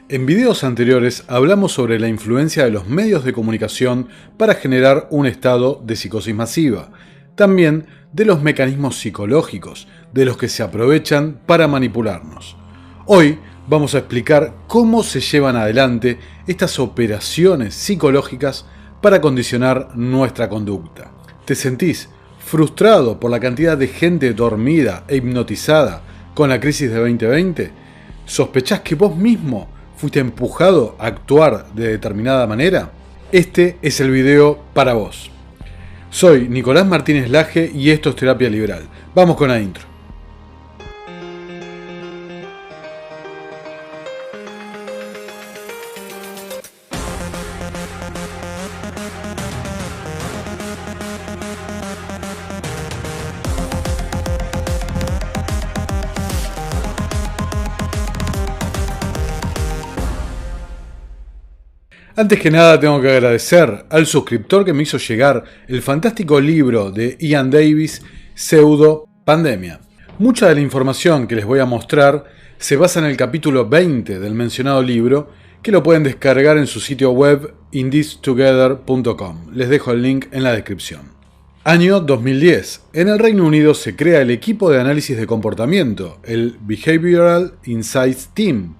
En videos anteriores hablamos sobre la influencia de los medios de comunicación para generar un estado de psicosis masiva, también de los mecanismos psicológicos de los que se aprovechan para manipularnos. Hoy vamos a explicar cómo se llevan adelante estas operaciones psicológicas para condicionar nuestra conducta. ¿Te sentís frustrado por la cantidad de gente dormida e hipnotizada con la crisis de 2020? ¿Sospechás que vos mismo fuiste empujado a actuar de determinada manera? Este es el video para vos. Soy Nicolás Martínez Laje y esto es Terapia Liberal. Vamos con la intro. Antes que nada tengo que agradecer al suscriptor que me hizo llegar el fantástico libro de Ian Davis, Pseudo Pandemia. Mucha de la información que les voy a mostrar se basa en el capítulo 20 del mencionado libro, que lo pueden descargar en su sitio web inthistogether.com. Les dejo el link en la descripción. Año 2010. En el Reino Unido se crea el equipo de análisis de comportamiento, el Behavioral Insights Team,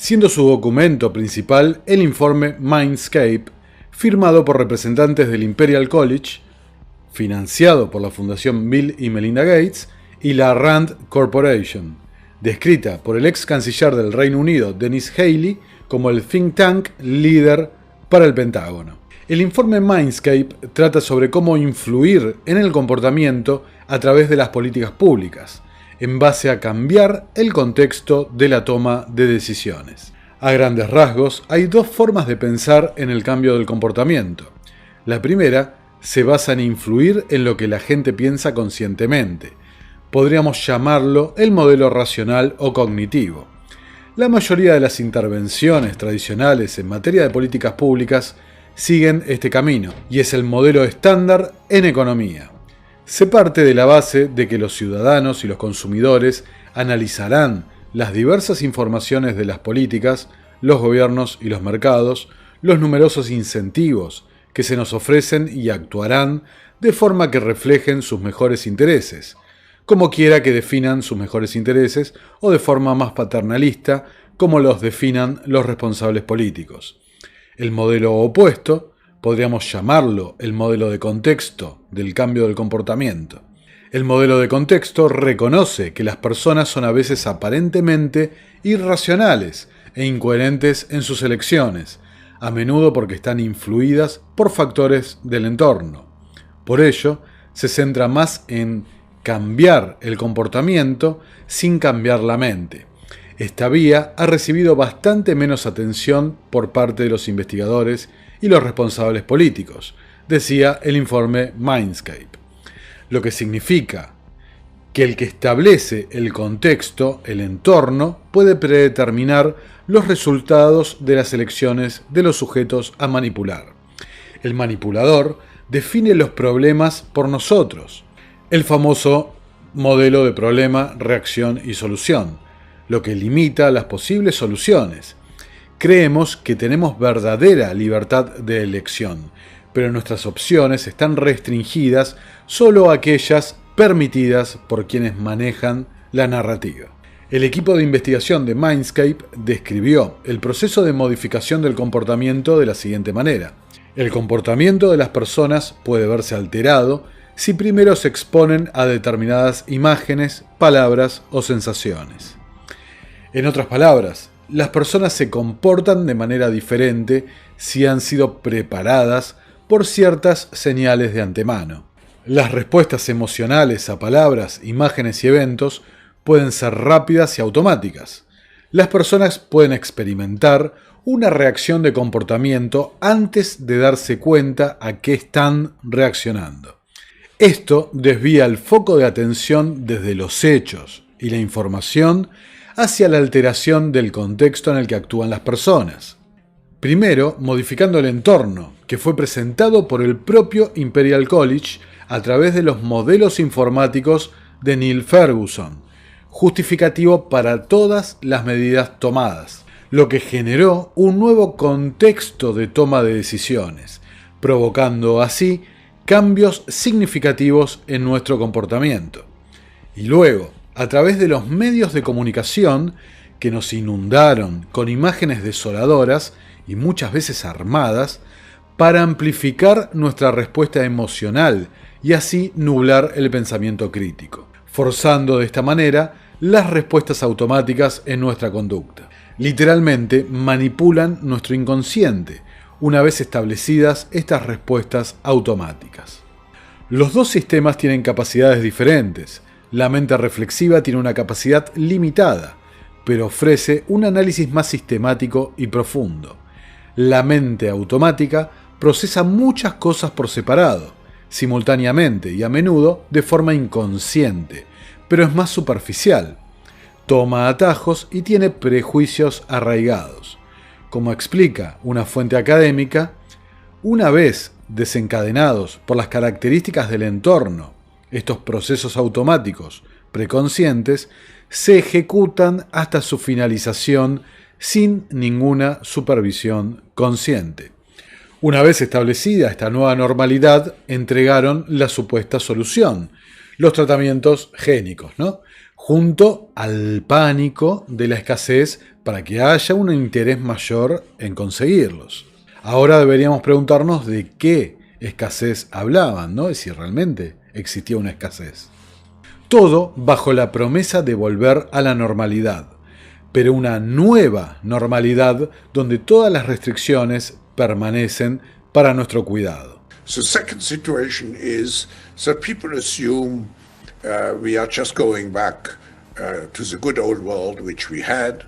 siendo su documento principal el informe Mindscape, firmado por representantes del Imperial College, financiado por la Fundación Bill y Melinda Gates y la Rand Corporation, descrita por el ex canciller del Reino Unido Dennis Healey como el think tank líder para el Pentágono. El informe Mindscape trata sobre cómo influir en el comportamiento a través de las políticas públicas, en base a cambiar el contexto de la toma de decisiones. A grandes rasgos, hay dos formas de pensar en el cambio del comportamiento. La primera se basa en influir en lo que la gente piensa conscientemente. Podríamos llamarlo el modelo racional o cognitivo. La mayoría de las intervenciones tradicionales en materia de políticas públicas siguen este camino, y es el modelo estándar en economía. Se parte de la base de que los ciudadanos y los consumidores analizarán las diversas informaciones de las políticas, los gobiernos y los mercados, los numerosos incentivos que se nos ofrecen y actuarán de forma que reflejen sus mejores intereses, como quiera que definan sus mejores intereses o de forma más paternalista, como los definan los responsables políticos. El modelo opuesto podríamos llamarlo el modelo de contexto del cambio del comportamiento. El modelo de contexto reconoce que las personas son a veces aparentemente irracionales e incoherentes en sus elecciones, a menudo porque están influidas por factores del entorno. Por ello, se centra más en cambiar el comportamiento sin cambiar la mente. Esta vía ha recibido bastante menos atención por parte de los investigadores y los responsables políticos, decía el informe Mindscape. Lo que significa que el que establece el contexto, el entorno, puede predeterminar los resultados de las elecciones de los sujetos a manipular. El manipulador define los problemas por nosotros, el famoso modelo de problema, reacción y solución, lo que limita las posibles soluciones. Creemos que tenemos verdadera libertad de elección, pero nuestras opciones están restringidas solo a aquellas permitidas por quienes manejan la narrativa. El equipo de investigación de Mindscape describió el proceso de modificación del comportamiento de la siguiente manera. El comportamiento de las personas puede verse alterado si primero se exponen a determinadas imágenes, palabras o sensaciones. En otras palabras, las personas se comportan de manera diferente si han sido preparadas por ciertas señales de antemano. Las respuestas emocionales a palabras, imágenes y eventos pueden ser rápidas y automáticas. Las personas pueden experimentar una reacción de comportamiento antes de darse cuenta a qué están reaccionando. Esto desvía el foco de atención desde los hechos y la información hacia la alteración del contexto en el que actúan las personas. Primero, modificando el entorno, que fue presentado por el propio Imperial College a través de los modelos informáticos de Neil Ferguson, justificativo para todas las medidas tomadas. lo que generó un nuevo contexto de toma de decisiones, provocando así cambios significativos en nuestro comportamiento. Y luego, a través de los medios de comunicación que nos inundaron con imágenes desoladoras y muchas veces armadas, para amplificar nuestra respuesta emocional y así nublar el pensamiento crítico, forzando de esta manera las respuestas automáticas en nuestra conducta. Literalmente manipulan nuestro inconsciente, una vez establecidas estas respuestas automáticas. Los dos sistemas tienen capacidades diferentes. La mente reflexiva tiene una capacidad limitada, pero ofrece un análisis más sistemático y profundo. La mente automática procesa muchas cosas por separado, simultáneamente y a menudo de forma inconsciente, pero es más superficial. Toma atajos y tiene prejuicios arraigados. Como explica una fuente académica, una vez desencadenados por las características del entorno, estos procesos automáticos preconscientes se ejecutan hasta su finalización sin ninguna supervisión consciente. Una vez establecida esta nueva normalidad, entregaron la supuesta solución, los tratamientos génicos, junto al pánico de la escasez para que haya un interés mayor en conseguirlos. Ahora deberíamos preguntarnos de qué escasez hablaban, y si realmente existía una escasez. Todo bajo la promesa de volver a la normalidad, pero una nueva normalidad donde todas las restricciones permanecen para nuestro cuidado. The second situation is that people assume we are just going back to the good old world which we had,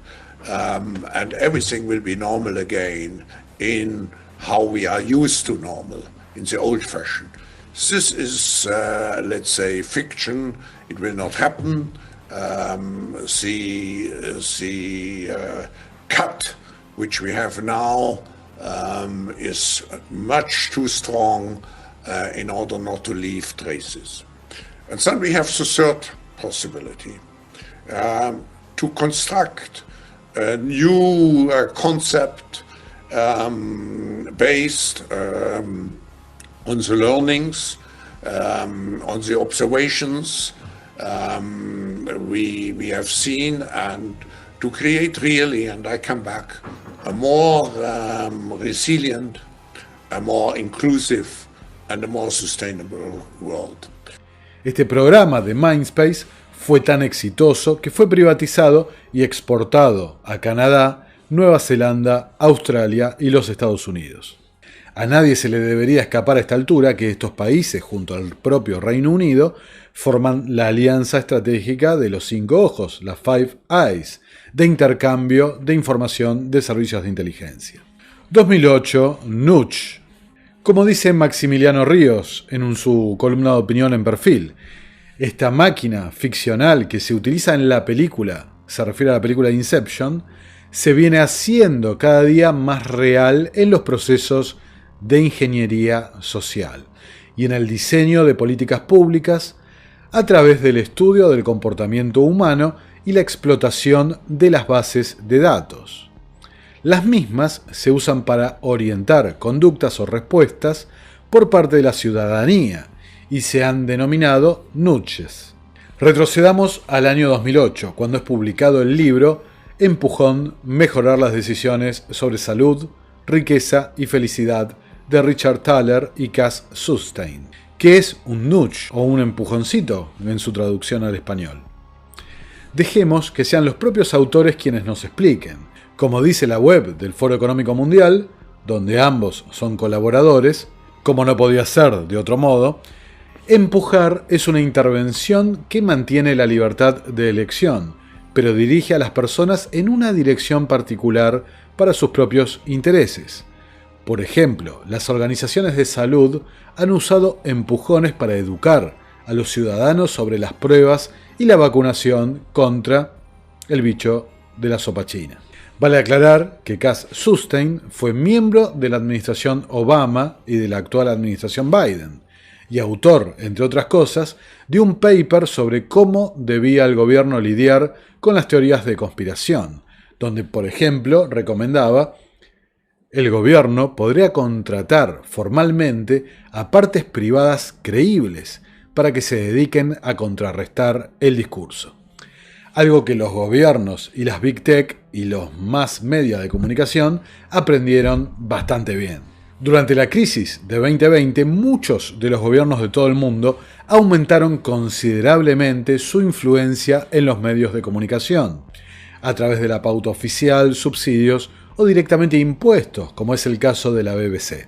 and everything will be normal again in how we are used to normal, in the old fashion. This is, let's say, fiction. It will not happen. The cut which we have now is much too strong in order not to leave traces. And then we have the third possibility, to construct a new concept based on the learnings, on the observations we have seen, and to create really, and I come back, a more resilient, a more inclusive, and a more sustainable world. Este programa de Mindspace fue tan exitoso que fue privatizado y exportado a Canadá, Nueva Zelanda, Australia y los Estados Unidos. A nadie se le debería escapar a esta altura que estos países, junto al propio Reino Unido, forman la alianza estratégica de los 5 ojos, las Five Eyes, de intercambio de información de servicios de inteligencia. 2008, Nudge. Como dice Maximiliano Ríos en su columna de opinión en Perfil, esta máquina ficcional que se utiliza en la película, se refiere a la película Inception, se viene haciendo cada día más real en los procesos de ingeniería social y en el diseño de políticas públicas a través del estudio del comportamiento humano y la explotación de las bases de datos. Las mismas se usan para orientar conductas o respuestas por parte de la ciudadanía y se han denominado nudges. Retrocedamos al año 2008, cuando es publicado el libro Empujón, mejorar las decisiones sobre salud, riqueza y felicidad de Richard Thaler y Cass Sunstein, que es un nudge o un empujoncito en su traducción al español. Dejemos que sean los propios autores quienes nos expliquen. Como dice la web del Foro Económico Mundial, donde ambos son colaboradores, como no podía ser de otro modo, empujar es una intervención que mantiene la libertad de elección, pero dirige a las personas en una dirección particular para sus propios intereses. Por ejemplo, las organizaciones de salud han usado empujones para educar a los ciudadanos sobre las pruebas y la vacunación contra el bicho de la sopa china. Vale aclarar que Cass Sunstein fue miembro de la administración Obama y de la actual administración Biden, y autor, entre otras cosas, de un paper sobre cómo debía el gobierno lidiar con las teorías de conspiración, donde, por ejemplo, recomendaba: el gobierno podría contratar formalmente a partes privadas creíbles para que se dediquen a contrarrestar el discurso. Algo que los gobiernos y las Big Tech y los más media de comunicación aprendieron bastante bien. Durante la crisis de 2020, muchos de los gobiernos de todo el mundo aumentaron considerablemente su influencia en los medios de comunicación, a través de la pauta oficial, subsidios o directamente impuestos, como es el caso de la BBC.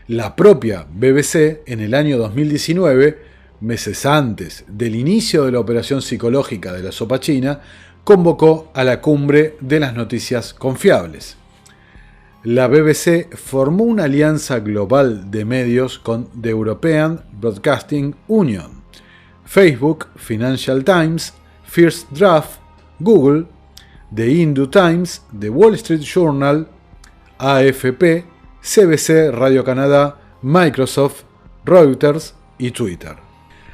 La propia BBC, en el año 2019, meses antes del inicio de la operación psicológica de la sopa china, convocó a la cumbre de las noticias confiables. La BBC formó una alianza global de medios con The European Broadcasting Union, Facebook, Financial Times, First Draft, Google, The Hindu Times, The Wall Street Journal, AFP, CBC Radio Canadá, Microsoft, Reuters y Twitter.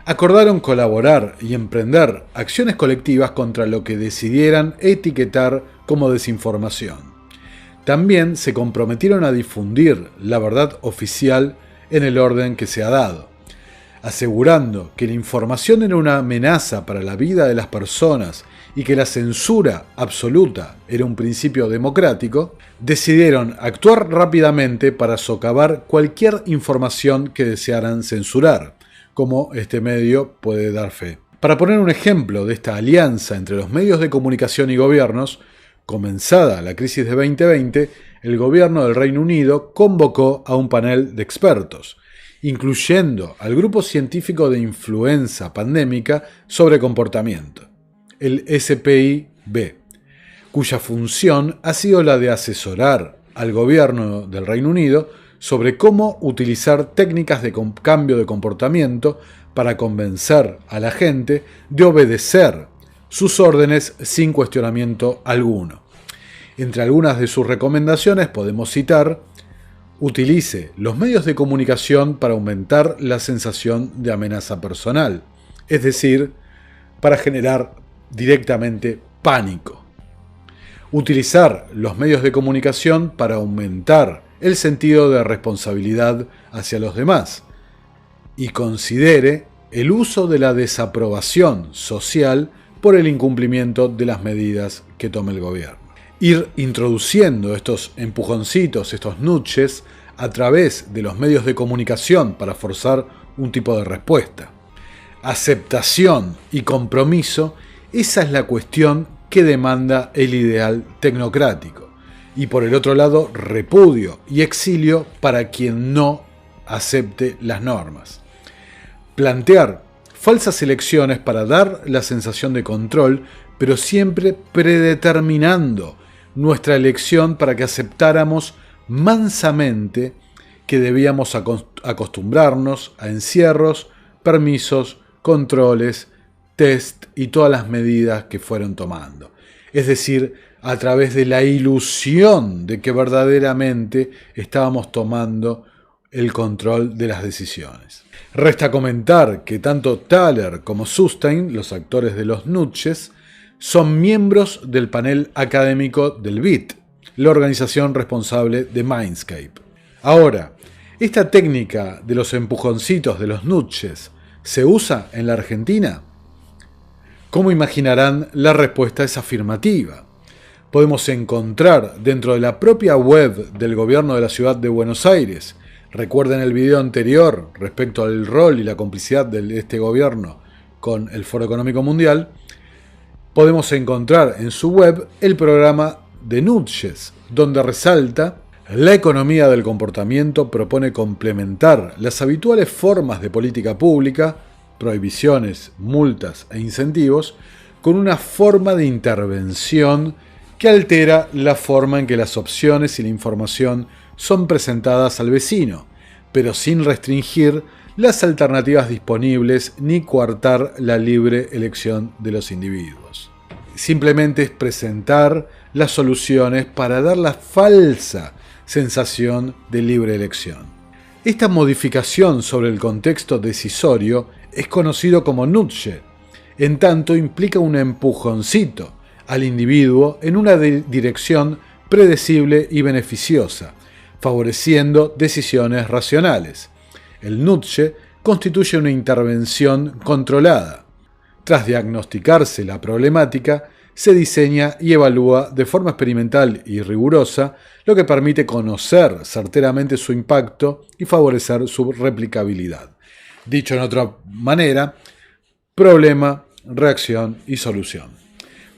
Acordaron colaborar y emprender acciones colectivas contra lo que decidieran etiquetar como desinformación. También se comprometieron a difundir la verdad oficial en el orden que se ha dado, asegurando que la información era una amenaza para la vida de las personas y que la censura absoluta era un principio democrático. Decidieron actuar rápidamente para socavar cualquier información que desearan censurar, como este medio puede dar fe. Para poner un ejemplo de esta alianza entre los medios de comunicación y gobiernos, comenzada la crisis de 2020, el gobierno del Reino Unido convocó a un panel de expertos, incluyendo al Grupo Científico de Influenza Pandémica sobre Comportamiento, el SPIB, cuya función ha sido la de asesorar al gobierno del Reino Unido sobre cómo utilizar técnicas de cambio de comportamiento para convencer a la gente de obedecer sus órdenes sin cuestionamiento alguno. Entre algunas de sus recomendaciones podemos citar: utilice los medios de comunicación para aumentar la sensación de amenaza personal, es decir, para generar directamente pánico. Utilizar los medios de comunicación para aumentar el sentido de responsabilidad hacia los demás, y considere el uso de la desaprobación social por el incumplimiento de las medidas que tome el gobierno. Ir introduciendo estos empujoncitos, estos nudges, a través de los medios de comunicación para forzar un tipo de respuesta. Aceptación y compromiso, esa es la cuestión que demanda el ideal tecnocrático. Y por el otro lado, repudio y exilio para quien no acepte las normas. Plantear falsas elecciones para dar la sensación de control, pero siempre predeterminando nuestra elección para que aceptáramos mansamente que debíamos acostumbrarnos a encierros, permisos, controles, test y todas las medidas que fueron tomando. Es decir, a través de la ilusión de que verdaderamente estábamos tomando el control de las decisiones. Resta comentar que tanto Thaler como Sustein, los actores de los nudges, son miembros del panel académico del BIT, la organización responsable de Mindscape. Ahora, ¿esta técnica de los empujoncitos de los nudges se usa en la Argentina? Como imaginarán, la respuesta es afirmativa. Podemos encontrar dentro de la propia web del gobierno de la ciudad de Buenos Aires, recuerden el video anterior respecto al rol y la complicidad de este gobierno con el Foro Económico Mundial, podemos encontrar en su web el programa de Nudges, donde resalta: la economía del comportamiento propone complementar las habituales formas de política pública, prohibiciones, multas e incentivos, con una forma de intervención que altera la forma en que las opciones y la información son presentadas al vecino, pero sin restringir las alternativas disponibles ni coartar la libre elección de los individuos. Simplemente es presentar las soluciones para dar la falsa sensación de libre elección. Esta modificación sobre el contexto decisorio es conocido como nudge, en tanto implica un empujoncito al individuo en una dirección predecible y beneficiosa, favoreciendo decisiones racionales. El nudge constituye una intervención controlada. Tras diagnosticarse la problemática, se diseña y evalúa de forma experimental y rigurosa, lo que permite conocer certeramente su impacto y favorecer su replicabilidad. Dicho en otra manera, problema, reacción y solución.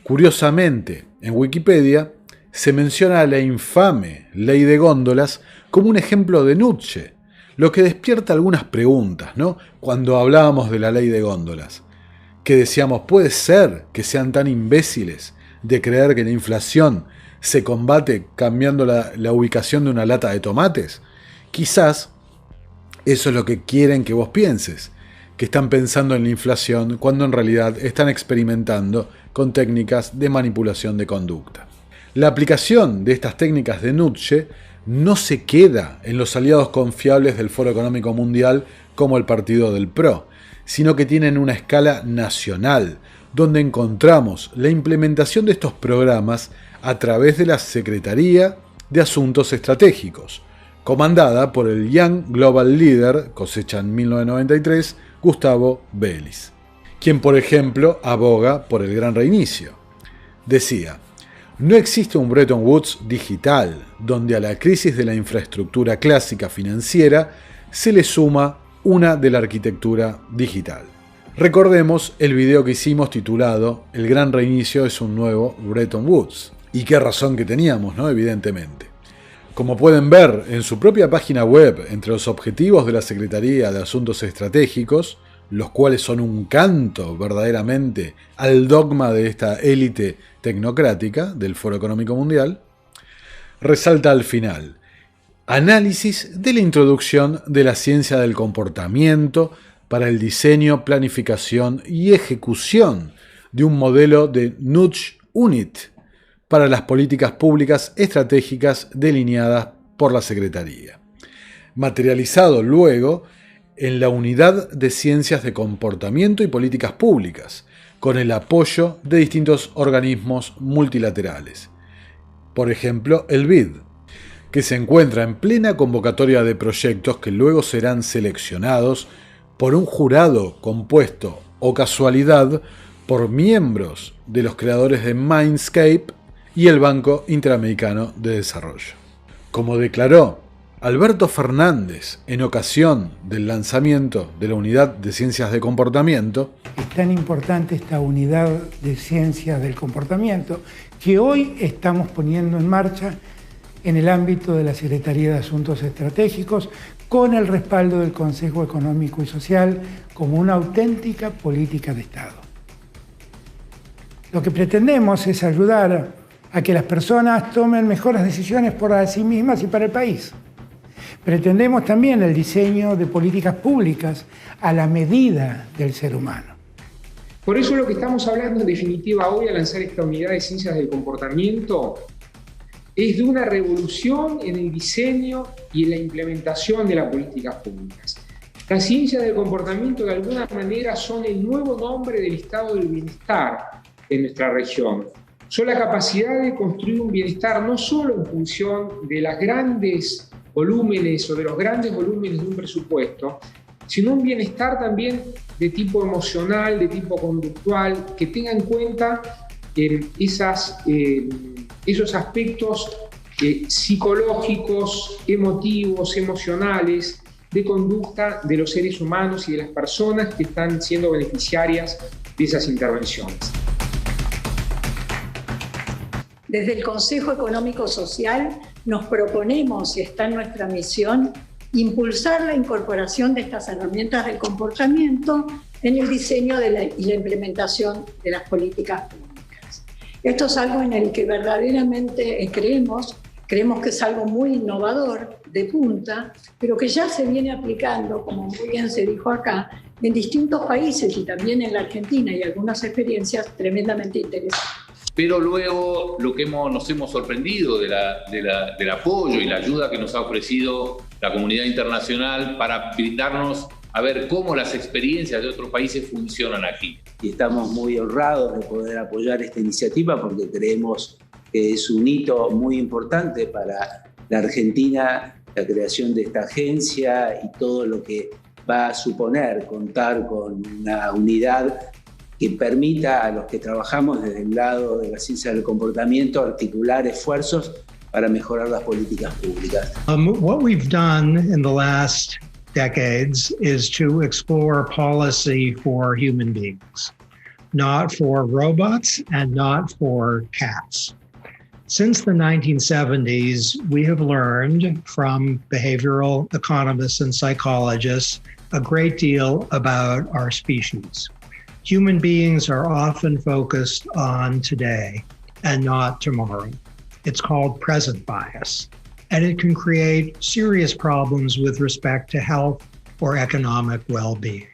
Curiosamente, en Wikipedia se menciona la infame ley de góndolas como un ejemplo de nudge, lo que despierta algunas preguntas, ¿no? Cuando hablábamos de la ley de góndolas, que decíamos, ¿puede ser que sean tan imbéciles de creer que la inflación se combate cambiando la ubicación de una lata de tomates? Quizás eso es lo que quieren que vos pienses, que están pensando en la inflación cuando en realidad están experimentando con técnicas de manipulación de conducta. La aplicación de estas técnicas de nudge no se queda en los aliados confiables del Foro Económico Mundial como el partido del PRO, sino que tienen una escala nacional, donde encontramos la implementación de estos programas a través de la Secretaría de Asuntos Estratégicos, comandada por el Young Global Leader, cosecha en 1993, Gustavo Vélez, quien por ejemplo aboga por el gran reinicio. Decía, no existe un Bretton Woods digital, donde a la crisis de la infraestructura clásica financiera se le suma una de la arquitectura digital. Recordemos el video que hicimos titulado El gran reinicio es un nuevo Bretton Woods. Y qué razón que teníamos, ¿no? Evidentemente. Como pueden ver en su propia página web, entre los objetivos de la Secretaría de Asuntos Estratégicos, los cuales son un canto verdaderamente al dogma de esta élite tecnocrática del Foro Económico Mundial, resalta al final: análisis de la introducción de la ciencia del comportamiento para el diseño, planificación y ejecución de un modelo de Nudge Unit para las políticas públicas estratégicas delineadas por la Secretaría. Materializado luego en la Unidad de Ciencias de Comportamiento y Políticas Públicas, con el apoyo de distintos organismos multilaterales. Por ejemplo, el BID, que se encuentra en plena convocatoria de proyectos que luego serán seleccionados por un jurado compuesto, o casualidad, por miembros de los creadores de Mindscape y el Banco Interamericano de Desarrollo. Como declaró Alberto Fernández en ocasión del lanzamiento de la Unidad de Ciencias de Comportamiento, es tan importante esta Unidad de Ciencias del Comportamiento que hoy estamos poniendo en marcha en el ámbito de la Secretaría de Asuntos Estratégicos, con el respaldo del Consejo Económico y Social como una auténtica política de Estado. Lo que pretendemos es ayudar a que las personas tomen mejores decisiones por sí mismas y para el país. Pretendemos también el diseño de políticas públicas a la medida del ser humano. Por eso lo que estamos hablando en definitiva hoy al lanzar esta Unidad de Ciencias del Comportamiento es de una revolución en el diseño y en la implementación de las políticas públicas. Las ciencias del comportamiento de alguna manera son el nuevo nombre del estado del bienestar en nuestra región. Son la capacidad de construir un bienestar no solo en función de los grandes volúmenes o de los grandes volúmenes de un presupuesto, sino un bienestar también de tipo emocional, de tipo conductual, que tenga en cuenta esos aspectos psicológicos, emotivos, emocionales, de conducta de los seres humanos y de las personas que están siendo beneficiarias de esas intervenciones. Desde el Consejo Económico Social nos proponemos, y está en nuestra misión, impulsar la incorporación de estas herramientas del comportamiento en el diseño y la implementación de las políticas públicas. Esto es algo en el que verdaderamente creemos que es algo muy innovador, de punta, pero que ya se viene aplicando, como muy bien se dijo acá, en distintos países y también en la Argentina, y algunas experiencias tremendamente interesantes. Pero luego lo que nos hemos sorprendido del apoyo y la ayuda que nos ha ofrecido la comunidad internacional para brindarnos a ver cómo las experiencias de otros países funcionan aquí. Y estamos muy honrados de poder apoyar esta iniciativa porque creemos que es un hito muy importante para la Argentina, la creación de esta agencia y todo lo que va a suponer contar con una unidad que permita a los que trabajamos desde el lado de la ciencia del comportamiento articular esfuerzos para mejorar las políticas públicas. What we've done in the last decades is to explore policy for human beings, not for robots and not for cats. Since the 1970s, we have learned from behavioral economists and psychologists a great deal about our species. Human beings are often focused on today and not tomorrow. It's called present bias, and it can create serious problems with respect to health or economic well-being.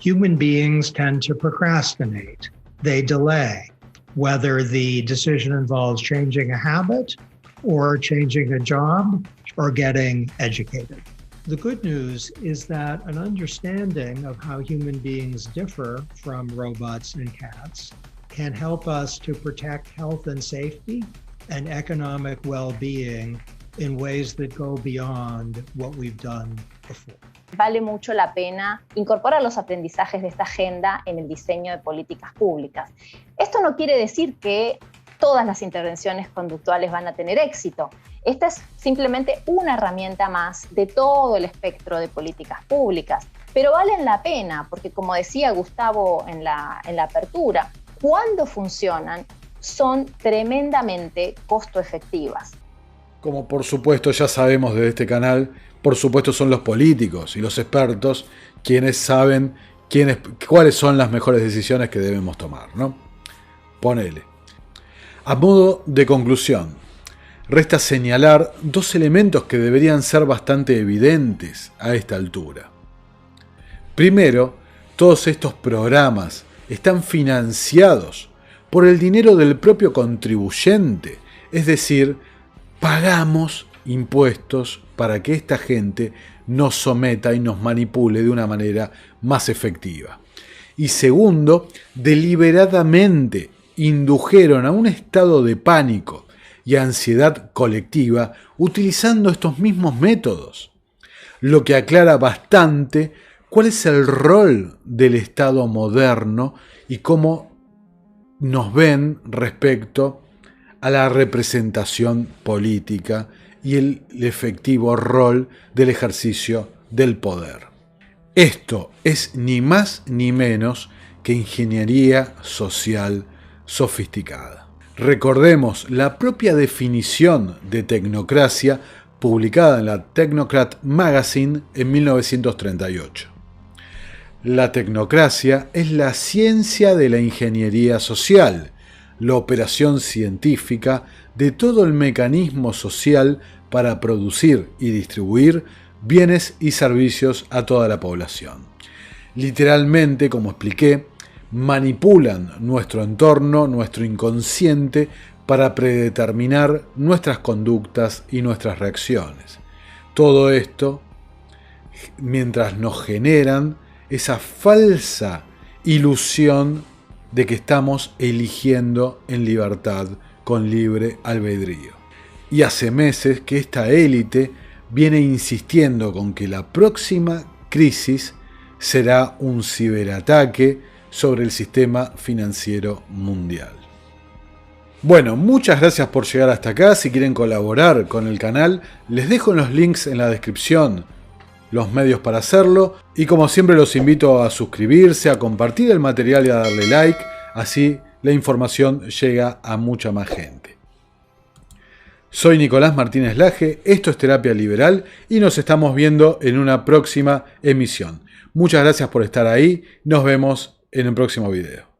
Human beings tend to procrastinate. They delay, whether the decision involves changing a habit or changing a job or getting educated. The good news is that an understanding of how human beings differ from robots and cats can help us to protect health and safety and economic well-being in ways that go beyond what we've done before. Vale mucho la pena incorporar los aprendizajes de esta agenda en el diseño de políticas públicas. Esto no quiere decir que todas las intervenciones conductuales van a tener éxito. Esta es simplemente una herramienta más de todo el espectro de políticas públicas, pero valen la pena porque, como decía Gustavo en la apertura, cuando funcionan son tremendamente costo efectivas. Como por supuesto ya sabemos de este canal, por supuesto son los políticos y los expertos quienes saben cuáles son las mejores decisiones que debemos tomar, ¿no? Ponele. A modo de conclusión, resta señalar dos elementos que deberían ser bastante evidentes a esta altura. Primero, todos estos programas están financiados por el dinero del propio contribuyente, es decir, pagamos impuestos para que esta gente nos someta y nos manipule de una manera más efectiva. Y segundo, deliberadamente indujeron a un estado de pánico y ansiedad colectiva utilizando estos mismos métodos, lo que aclara bastante cuál es el rol del Estado moderno y cómo nos ven respecto a la representación política y el efectivo rol del ejercicio del poder. Esto es ni más ni menos que ingeniería social sofisticada. Recordemos la propia definición de tecnocracia publicada en la Technocrat Magazine en 1938. La tecnocracia es la ciencia de la ingeniería social, la operación científica de todo el mecanismo social para producir y distribuir bienes y servicios a toda la población. Literalmente, como expliqué, manipulan nuestro entorno, nuestro inconsciente, para predeterminar nuestras conductas y nuestras reacciones. Todo esto mientras nos generan esa falsa ilusión de que estamos eligiendo en libertad con libre albedrío. Y hace meses que esta élite viene insistiendo con que la próxima crisis será un ciberataque sobre el sistema financiero mundial. Bueno, muchas gracias por llegar hasta acá. Si quieren colaborar con el canal, les dejo los links en la descripción, los medios para hacerlo, y como siempre los invito a suscribirse, a compartir el material y a darle like, así la información llega a mucha más gente. Soy Nicolás Martínez Laje, esto es Terapia Liberal y nos estamos viendo en una próxima emisión. Muchas gracias por estar ahí, nos vemos en el próximo video.